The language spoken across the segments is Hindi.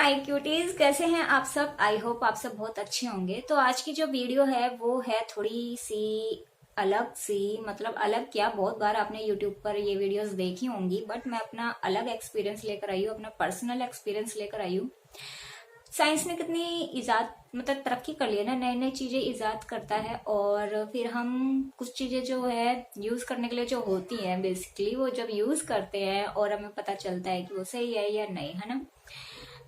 माय क्यूटीज, कैसे हैं आप सब। आई होप आप सब बहुत अच्छे होंगे। तो आज की जो वीडियो है वो है थोड़ी सी अलग सी, मतलब अलग क्या, बहुत बार आपने यूट्यूब पर ये वीडियोस देखी होंगी, बट मैं अपना अलग एक्सपीरियंस लेकर आई हूँ, अपना पर्सनल एक्सपीरियंस लेकर आई हूँ। साइंस ने कितनी इजाद मतलब तरक्की कर ली है ना, नई नई चीजें इजाद करता है और फिर हम कुछ चीजें जो है यूज करने के लिए जो होती हैं, बेसिकली वो जब यूज करते हैं और हमें पता चलता है कि वो सही है या नहीं, है ना।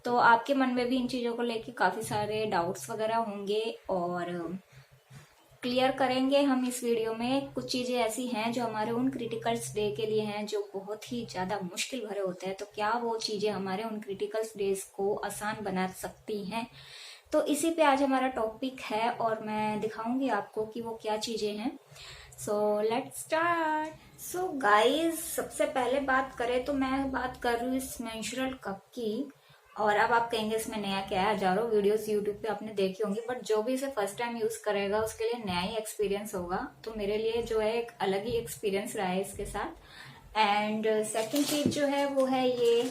तो आपके मन में भी इन चीजों को लेके काफी सारे डाउट्स वगैरह होंगे और क्लियर करेंगे हम इस वीडियो में। कुछ चीजें ऐसी हैं जो हमारे उन क्रिटिकल्स डे के लिए हैं जो बहुत ही ज्यादा मुश्किल भरे होते हैं, तो क्या वो चीजें हमारे उन क्रिटिकल्स डेज को आसान बना सकती हैं। तो इसी पे आज हमारा टॉपिक है और मैं दिखाऊंगी आपको कि वो क्या चीजें हैं। So let's start. So guys, सबसे पहले बात करें तो मैं बात कर रही हूँ इस मेंस्ट्रुअल कप की। और अब आप कहेंगे इसमें नया क्या है, हजारों वीडियोस यूट्यूब पे आपने देखी होंगी, बट जो भी इसे फर्स्ट टाइम यूज करेगा उसके लिए नया ही एक्सपीरियंस होगा। तो मेरे लिए जो है एक अलग ही एक्सपीरियंस रहा है इसके साथ। एंड सेकंड चीज जो है वो है ये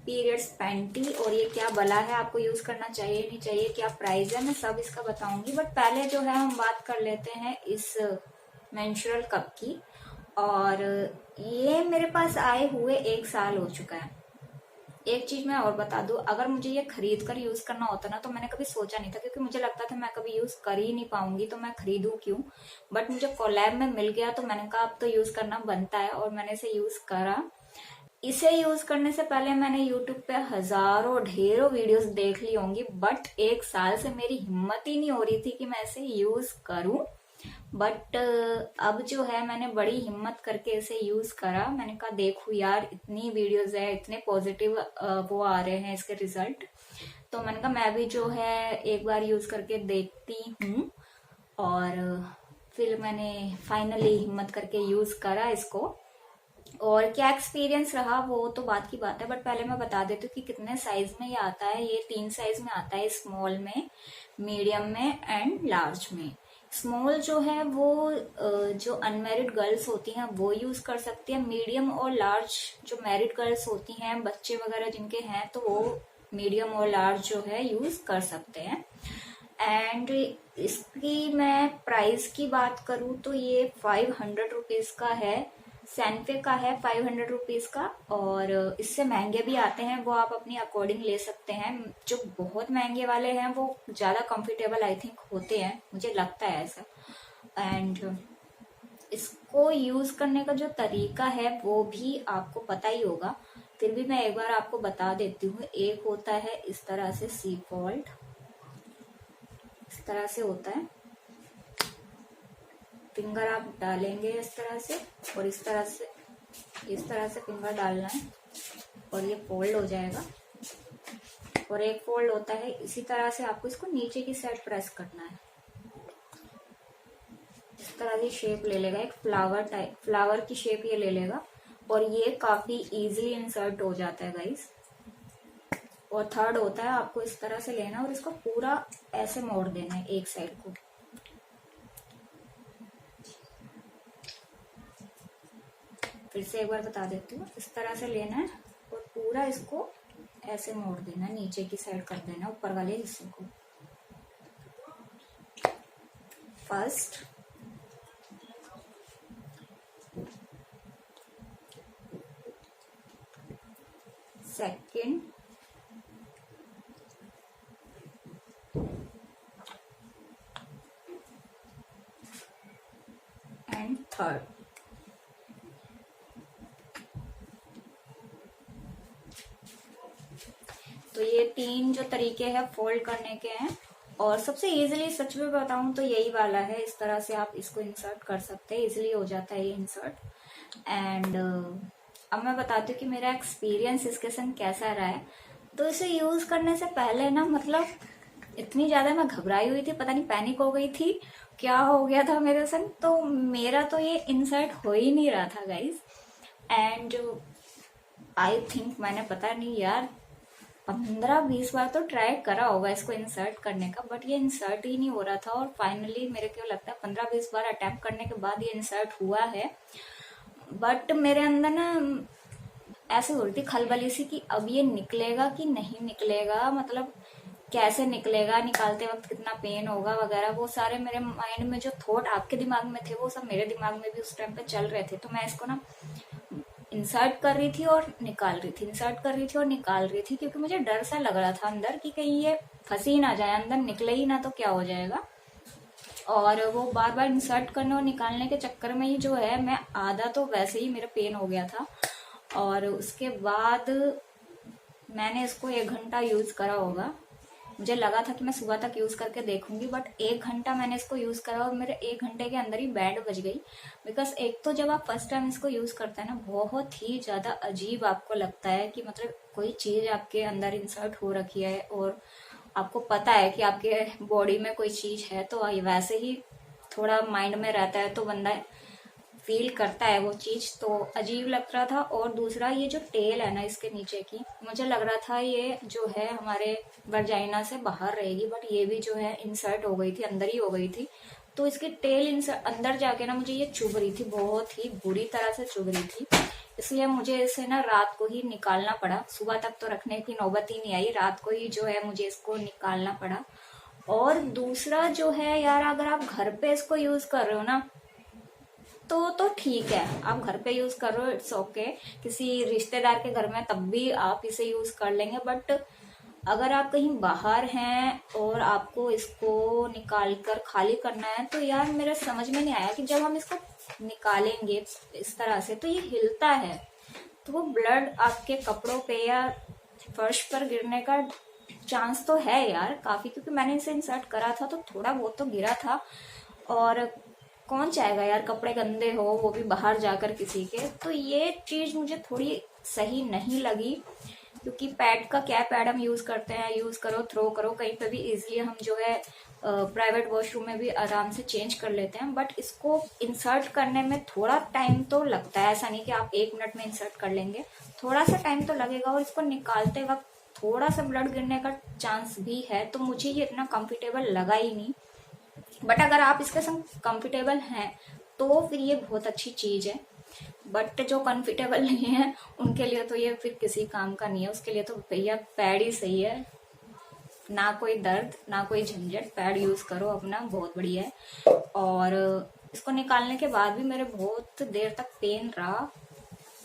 पीरियड्स पैंटी। और ये क्या बला है, आपको यूज करना चाहिए नहीं चाहिए, क्या प्राइस है, मैं सब इसका बताऊंगी। बट पहले जो है हम बात कर लेते हैं इस मेंस्ट्रुअल कप की। और ये मेरे पास आए हुए 1 साल हो चुका है। एक चीज मैं और बता दूं, अगर मुझे ये खरीद कर यूज करना होता ना तो मैंने कभी सोचा नहीं था, क्योंकि मुझे लगता था मैं कभी यूज कर ही नहीं पाऊंगी, तो मैं खरीदूं क्यों। बट मुझे कोलैब में मिल गया तो मैंने कहा अब तो यूज करना बनता है और मैंने इसे यूज करा। इसे यूज करने से पहले मैंने यूट्यूब पे हजारों ढेरों वीडियोस देख ली होंगी, बट 1 साल से मेरी हिम्मत ही नहीं हो रही थी कि मैं इसे यूज करूं। बट अब जो है मैंने बड़ी हिम्मत करके इसे यूज करा। मैंने कहा देखो यार, इतनी वीडियोस है, इतने पॉजिटिव वो आ रहे हैं इसके रिजल्ट, तो मैंने कहा मैं भी जो है एक बार यूज करके देखती हूँ। और फिर मैंने फाइनली हिम्मत करके यूज करा इसको। और क्या एक्सपीरियंस रहा वो तो बात की बात है, बट पहले मैं बता देती हूँ कि कितने साइज में ये आता है। ये 3 साइज में आता है, स्मॉल में, मीडियम में एंड लार्ज में। स्मॉल जो है वो जो अनमेरिड गर्ल्स होती हैं वो यूज कर सकती हैं। मीडियम और लार्ज जो मैरिड गर्ल्स होती हैं, बच्चे वगैरह जिनके हैं, तो वो मीडियम और लार्ज जो है यूज कर सकते हैं। एंड इसकी मैं प्राइस की बात करूँ तो ये 500 रुपीज का है। सैनफे का है 500 रुपीज का। और इससे महंगे भी आते हैं, वो आप अपनी अकॉर्डिंग ले सकते हैं। जो बहुत महंगे वाले हैं वो ज्यादा कंफर्टेबल आई थिंक होते हैं, मुझे लगता है ऐसा। एंड इसको यूज करने का जो तरीका है वो भी आपको पता ही होगा, फिर भी मैं एक बार आपको बता देती हूँ। एक होता है इस तरह से सी फोल्ड, इस तरह से होता है। फिंगर आप डालेंगे इस तरह से और इस तरह से फिंगर डालना है और ये फोल्ड हो जाएगा। और एक फोल्ड होता है इसी तरह से, आपको इसको नीचे की साइड प्रेस करना है। इस तरह की शेप ले लेगा, एक फ्लावर की शेप ये ले लेगा और ये काफी इजीली इंसर्ट हो जाता है गाइस। और थर्ड होता है, आपको इस तरह से लेना और इसको पूरा ऐसे मोड़ देना है एक साइड को। फिर से एक बार बता देती हूँ, इस तरह से लेना है और पूरा इसको ऐसे मोड़ देना है, नीचे की साइड कर देना ऊपर वाले हिस्से को। First, second, and third. तो ये 3 जो तरीके हैं फोल्ड करने के हैं। और सबसे इजीली सच में बताऊं तो यही वाला है, इस तरह से आप इसको इंसर्ट कर सकते हैं, इजीली हो जाता है ये इंसर्ट। एंड अब मैं बताती हूँ कि मेरा एक्सपीरियंस इसके संग कैसा रहा है। तो इसे यूज करने से पहले ना, मतलब इतनी ज्यादा मैं घबराई हुई थी, पता नहीं पैनिक हो गई थी, क्या हो गया था मेरे संग। तो मेरा तो ये इंसर्ट हो ही नहीं रहा था गाइज। एंड आई थिंक मैंने, पता नहीं यार, 15-20 बार तो ट्राई करा होगा इसको इंसर्ट करने का, बट ये इंसर्ट ही नहीं हो रहा था। और फाइनली मेरे को लगता है 15-20 बार अटेम्प्ट करने के बाद ये इंसर्ट हुआ है। बट मेरे अंदर ना ऐसे हो रही थी खलबली सी कि अब ये निकलेगा कि नहीं निकलेगा, मतलब कैसे निकलेगा, निकालते वक्त कितना पेन होगा वगैरह। वो सारे मेरे माइंड में जो थॉट आपके दिमाग में थे वो सब मेरे दिमाग में भी उस टाइम पे चल रहे थे। तो मैं इसको ना इंसर्ट कर रही थी और निकाल रही थी, इंसर्ट कर रही थी और निकाल रही थी, क्योंकि मुझे डर सा लग रहा था अंदर कि कहीं ये फंसी ही ना जाए, अंदर निकले ही ना तो क्या हो जाएगा। और वो बार बार इंसर्ट करने और निकालने के चक्कर में ही जो है मैं आधा तो वैसे ही मेरा पेन हो गया था। और उसके बाद मैंने इसको 1 घंटा यूज करा होगा। मुझे लगा था कि मैं सुबह तक यूज करके देखूंगी, बट 1 घंटा मैंने इसको यूज करा और मेरे 1 घंटे के अंदर ही बैंड बज गई। बिकॉज एक तो जब आप फर्स्ट टाइम इसको यूज करते हैं ना, बहुत ही ज्यादा अजीब आपको लगता है कि मतलब कोई चीज आपके अंदर इंसर्ट हो रखी है और आपको पता है कि आपके बॉडी में कोई चीज है, तो वैसे ही थोड़ा माइंड में रहता है तो बंदा फील करता है वो चीज, तो अजीब लग रहा था। और दूसरा ये जो टेल है ना इसके नीचे की, मुझे लग रहा था ये जो है हमारे वर्जाइना से बाहर रहेगी, बट ये भी जो है इंसर्ट हो गई थी, अंदर ही हो गई थी। तो इसकी टेल अंदर जाके ना मुझे ये चुभ रही थी, बहुत ही बुरी तरह से चुभ रही थी। इसलिए मुझे इसे ना रात को ही निकालना पड़ा। सुबह तक तो रखने की नौबत ही नहीं आई, रात को ही जो है मुझे इसको निकालना पड़ा। और दूसरा जो है यार, अगर आप घर पे इसको यूज कर रहे हो ना तो ठीक है, आप घर पे यूज कर रहे हो, इट्स ओके। किसी रिश्तेदार के घर में तब भी आप इसे यूज कर लेंगे। बट अगर आप कहीं बाहर हैं और आपको इसको निकाल कर खाली करना है, तो यार मेरा समझ में नहीं आया कि जब हम इसको निकालेंगे इस तरह से तो ये हिलता है, तो वो ब्लड आपके कपड़ों पे या फर्श पर गिरने का चांस तो है यार काफी, क्योंकि मैंने इसे इंसर्ट करा था तो थोड़ा बहुत तो गिरा था। और कौन चाहेगा यार कपड़े गंदे हो, वो भी बाहर जाकर किसी के। तो ये चीज मुझे थोड़ी सही नहीं लगी, क्योंकि पैड का क्या, पैड हम यूज करते हैं, यूज करो थ्रो करो कहीं पे भी इजिली, हम जो है प्राइवेट वॉशरूम में भी आराम से चेंज कर लेते हैं। बट इसको इंसर्ट करने में थोड़ा टाइम तो लगता है, ऐसा नहीं कि आप 1 मिनट में इंसर्ट कर लेंगे, थोड़ा सा टाइम तो लगेगा। और इसको निकालते वक्त थोड़ा सा ब्लड गिरने का चांस भी है, तो मुझे ये इतना कंफर्टेबल लगा ही नहीं। बट अगर आप इसके संग कंफर्टेबल हैं तो फिर ये बहुत अच्छी चीज है। बट जो कंफर्टेबल नहीं है उनके लिए तो ये फिर किसी काम का नहीं है, उसके लिए तो भैया पैड ही सही है। ना कोई दर्द ना कोई झंझट, पैड यूज करो अपना, बहुत बढ़िया है। और इसको निकालने के बाद भी मेरे बहुत देर तक पेन रहा।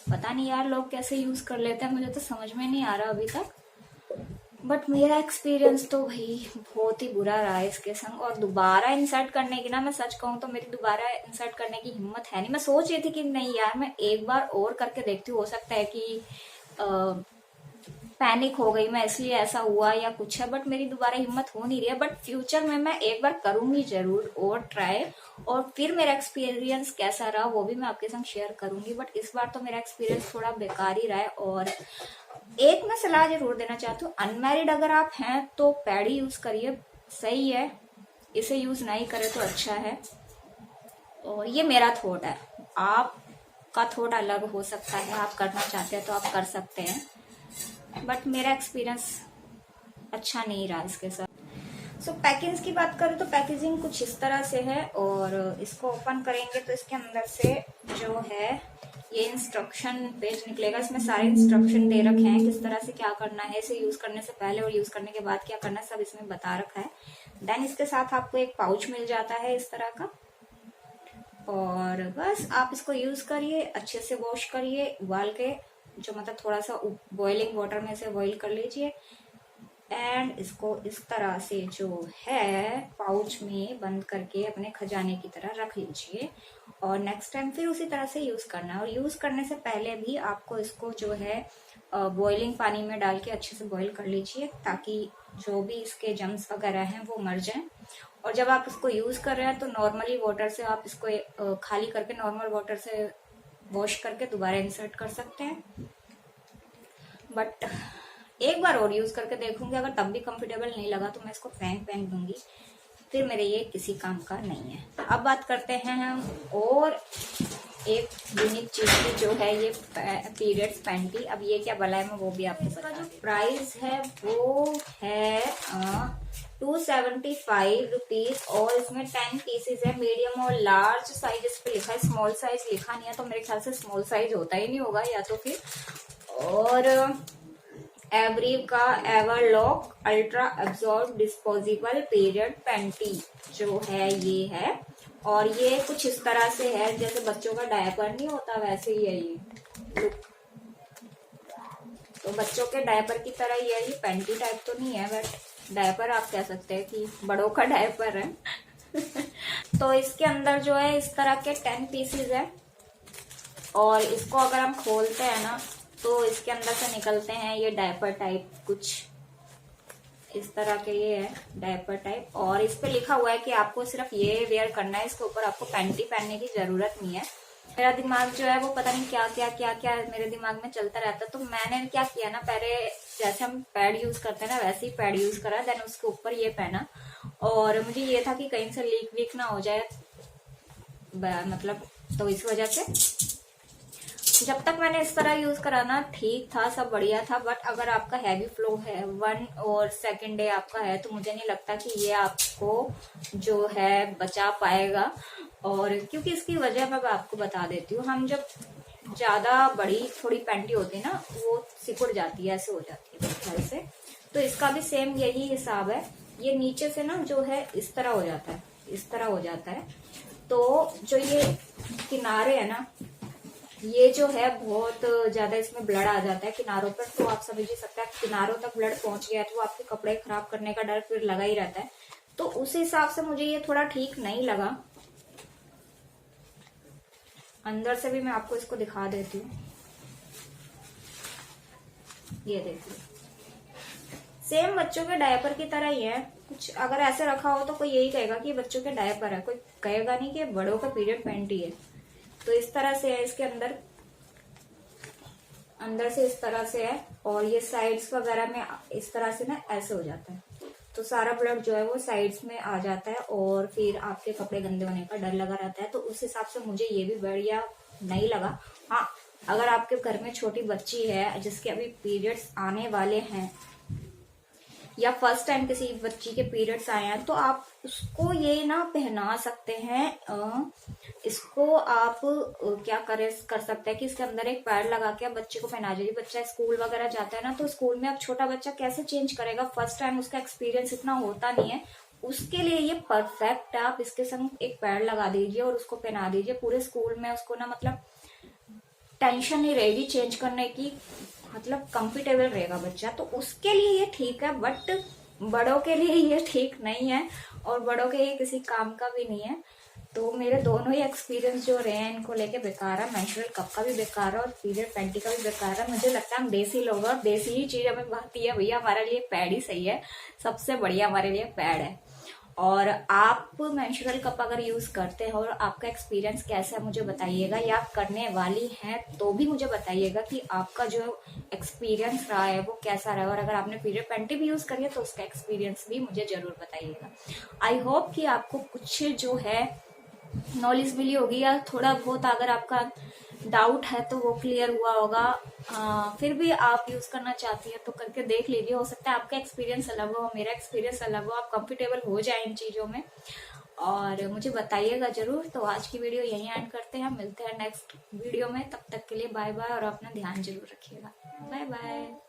पता नहीं यार लोग कैसे यूज कर लेते हैं, मुझे तो समझ में नहीं आ रहा अभी तक। बट मेरा एक्सपीरियंस तो भाई बहुत ही बुरा रहा है इसके संग। और दोबारा इंसर्ट करने की ना, मैं सच कहूँ तो मेरी दोबारा इंसर्ट करने की हिम्मत है नहीं। मैं सोच रही थी कि नहीं यार मैं एक बार और करके देखती हूँ, हो सकता है कि पैनिक हो गई मैं इसलिए ऐसा हुआ या कुछ है, बट मेरी दोबारा हिम्मत हो नहीं रही है। बट फ्यूचर में मैं एक बार करूंगी जरूर और ट्राई, और फिर मेरा एक्सपीरियंस कैसा रहा वो भी मैं आपके संग शेयर करूंगी। बट इस बार तो मेरा एक्सपीरियंस थोड़ा बेकार ही रहा है। और एक मैं सलाह जरूर देना चाहती हूँ, अनमैरिड अगर आप हैं तो पैड ही यूज करिए, सही है। इसे यूज नहीं करे तो अच्छा है। और ये मेरा थॉट है, आपका थॉट अलग हो सकता है, आप करना चाहते हैं तो आप कर सकते हैं। बट मेरा एक्सपीरियंस अच्छा नहीं रहा इसके साथ। सो पैकिंग की बात करें तो पैकेजिंग कुछ इस तरह से है। और इसको ओपन करेंगे तो इसके अंदर से जो है ये इंस्ट्रक्शन पेज निकलेगा। इसमें सारे इंस्ट्रक्शन दे रखे हैं किस तरह से क्या करना है, इसे यूज करने से पहले और यूज करने के बाद क्या करना है, सब इसमें बता रखा है। देन इसके साथ आपको एक पाउच मिल जाता है इस तरह का। और बस आप इसको यूज करिए, अच्छे से वॉश करिए उबाल के, जो मतलब थोड़ा सा बॉइलिंग वाटर में से बॉइल कर लीजिए। एंड इसको इस तरह से जो है पाउच में बंद करके अपने खजाने की तरह रख लीजिए। और नेक्स्ट टाइम फिर उसी तरह से यूज करना है। और यूज करने से पहले भी आपको इसको जो है बॉइलिंग पानी में डाल के अच्छे से बॉईल कर लीजिए, ताकि जो भी इसके जम्स वगैरह हैं वो मर जाएं। और जब आप इसको यूज कर रहे हैं तो नॉर्मली वाटर से आप इसको खाली करके नॉर्मल वाटर से वॉश करके दोबारा इंसर्ट कर सकते हैं। बट एक बार और यूज करके देखूंगी, अगर तब भी कंफर्टेबल नहीं लगा तो मैं इसको फेंक दूंगी, फिर मेरे ये किसी काम का नहीं है। अब बात करते हैं हम और एक यूनिक चीज की, जो है ये पीरियड्स पैंटी। अब ये क्या भला है मैं वो भी आपको बता दूं। प्राइस है वो है 275 रुपीज। और इसमें 10 पीसेज है, मीडियम और लार्ज साइज इस पे लिखा है, स्मॉल साइज लिखा नहीं है, तो मेरे ख्याल से स्मॉल साइज होता ही नहीं होगा, या तो फिर और एवरी का Everlock ultra absorb disposable period panty जो है ये है। और ये कुछ इस तरह से है, जैसे बच्चों का डायपर नहीं होता वैसे ही है ये लुक। तो बच्चों के डायपर की तरह ही है ये, पैंटी टाइप तो नहीं है बट डायपर आप कह सकते हैं कि बड़ों का डायपर है। तो इसके अंदर जो है इस तरह के 10 पीसेस है और इसको अगर हम खोलते हैं ना तो इसके अंदर से निकलते हैं ये डायपर टाइप कुछ इस तरह के, ये है डायपर टाइप। और इस पे लिखा हुआ है कि आपको सिर्फ ये वेयर करना है, इसके ऊपर आपको पैंटी पहनने की जरूरत नहीं है। मेरा दिमाग जो है वो पता नहीं क्या क्या क्या क्या मेरे दिमाग में चलता रहता है। तो मैंने क्या किया ना, पहले जैसे हम पैड यूज करते हैं ना वैसे ही पैड यूज करा, देन उसके ऊपर ये पहना। और मुझे ये था कि कहीं से लीक वीक ना हो जाए मतलब, तो इस वजह से जब तक मैंने इस तरह यूज करा ना ठीक था, सब बढ़िया था। बट अगर आपका हैवी फ्लो है 1 और 2nd डे आपका है तो मुझे नहीं लगता कि ये आपको जो है बचा पाएगा। और क्योंकि इसकी वजह मैं आपको बता देती हूँ, हम जब ज्यादा बड़ी थोड़ी पैंटी होती है ना वो सिकुड़ जाती है, ऐसे हो जाती है मेरे से। तो इसका भी सेम यही हिसाब है, ये नीचे से ना जो है इस तरह हो जाता है, इस तरह हो जाता है। तो जो ये किनारे है ना, ये जो है बहुत ज्यादा इसमें ब्लड आ जाता है किनारों पर। तो आप समझ ही सकते हैं किनारों तक ब्लड पहुंच गया तो आपके कपड़े खराब करने का डर फिर लगा ही रहता है। तो उस हिसाब से मुझे ये थोड़ा ठीक नहीं लगा। अंदर से भी मैं आपको इसको दिखा देती हूँ, ये देखिए सेम बच्चों के डायपर की तरह ही है कुछ। अगर ऐसे रखा हो तो कोई यही कहेगा कि बच्चों के डायपर है, कोई कहेगा नहीं कि बड़ों का पीरियड पैंटी है। तो इस तरह से है, इसके अंदर से इस तरह से है। और ये साइड्स वगैरह में इस तरह से ना ऐसे हो जाता है, तो सारा ब्लड जो है वो साइड्स में आ जाता है और फिर आपके कपड़े गंदे होने का डर लगा रहता है। तो उस हिसाब से मुझे ये भी बढ़िया नहीं लगा। हाँ, अगर आपके घर में छोटी बच्ची है जिसके अभी पीरियड्स आने वाले हैं या फर्स्ट टाइम किसी बच्ची के पीरियड्स आए हैं तो आप उसको ये ना पहना सकते हैं। इसको आप क्या कर सकते हैं कि इसके अंदर एक पैड लगा के आप बच्चे को पहना दीजिए। बच्चा स्कूल वगैरह जाता है ना, तो स्कूल में अब छोटा बच्चा कैसे चेंज करेगा, फर्स्ट टाइम उसका एक्सपीरियंस इतना होता नहीं है, उसके लिए ये परफेक्ट है। आप इसके संग एक पैड लगा दीजिए और उसको पहना दीजिए। पूरे स्कूल में उसको ना मतलब टेंशन नहीं रहेगी चेंज करने की, मतलब कंफर्टेबल रहेगा बच्चा। तो उसके लिए ये ठीक है, बट बड़ों के लिए ये ठीक नहीं है और बड़ों के ये किसी काम का भी नहीं है। तो मेरे दोनों ही एक्सपीरियंस जो रहे हैं इनको लेके बेकार है। मेंस्ट्रुअल कप का भी बेकार है और पीरियड पैंटी का भी बेकार है। मुझे लगता है हम देसी लोग और देसी ही चीज हमें भाती है भैया, हमारे लिए पैड ही सही है, सबसे बढ़िया हमारे लिए पैड है। और आप मेंस्ट्रुअल कप अगर यूज करते हो और आपका एक्सपीरियंस कैसा है मुझे बताइएगा, या आप करने वाली हैं तो भी मुझे बताइएगा कि आपका जो एक्सपीरियंस रहा है वो कैसा रहा है। और अगर आपने पीरियड पैंटी भी यूज करी है तो उसका एक्सपीरियंस भी मुझे जरूर बताइएगा। आई होप कि आपको कुछ जो है नॉलेज मिली होगी, या थोड़ा बहुत अगर आपका डाउट है तो वो क्लियर हुआ होगा। फिर भी आप यूज करना चाहती है तो करके देख लीजिए, हो सकता है आपका एक्सपीरियंस अलग हो, मेरा एक्सपीरियंस अलग हो, आप कंफर्टेबल हो जाए इन चीजों में और मुझे बताइएगा जरूर। तो आज की वीडियो यहीं एंड करते हैं, मिलते हैं नेक्स्ट वीडियो में। तब तक के लिए बाय बाय और अपना ध्यान जरूर रखिएगा। Bye bye.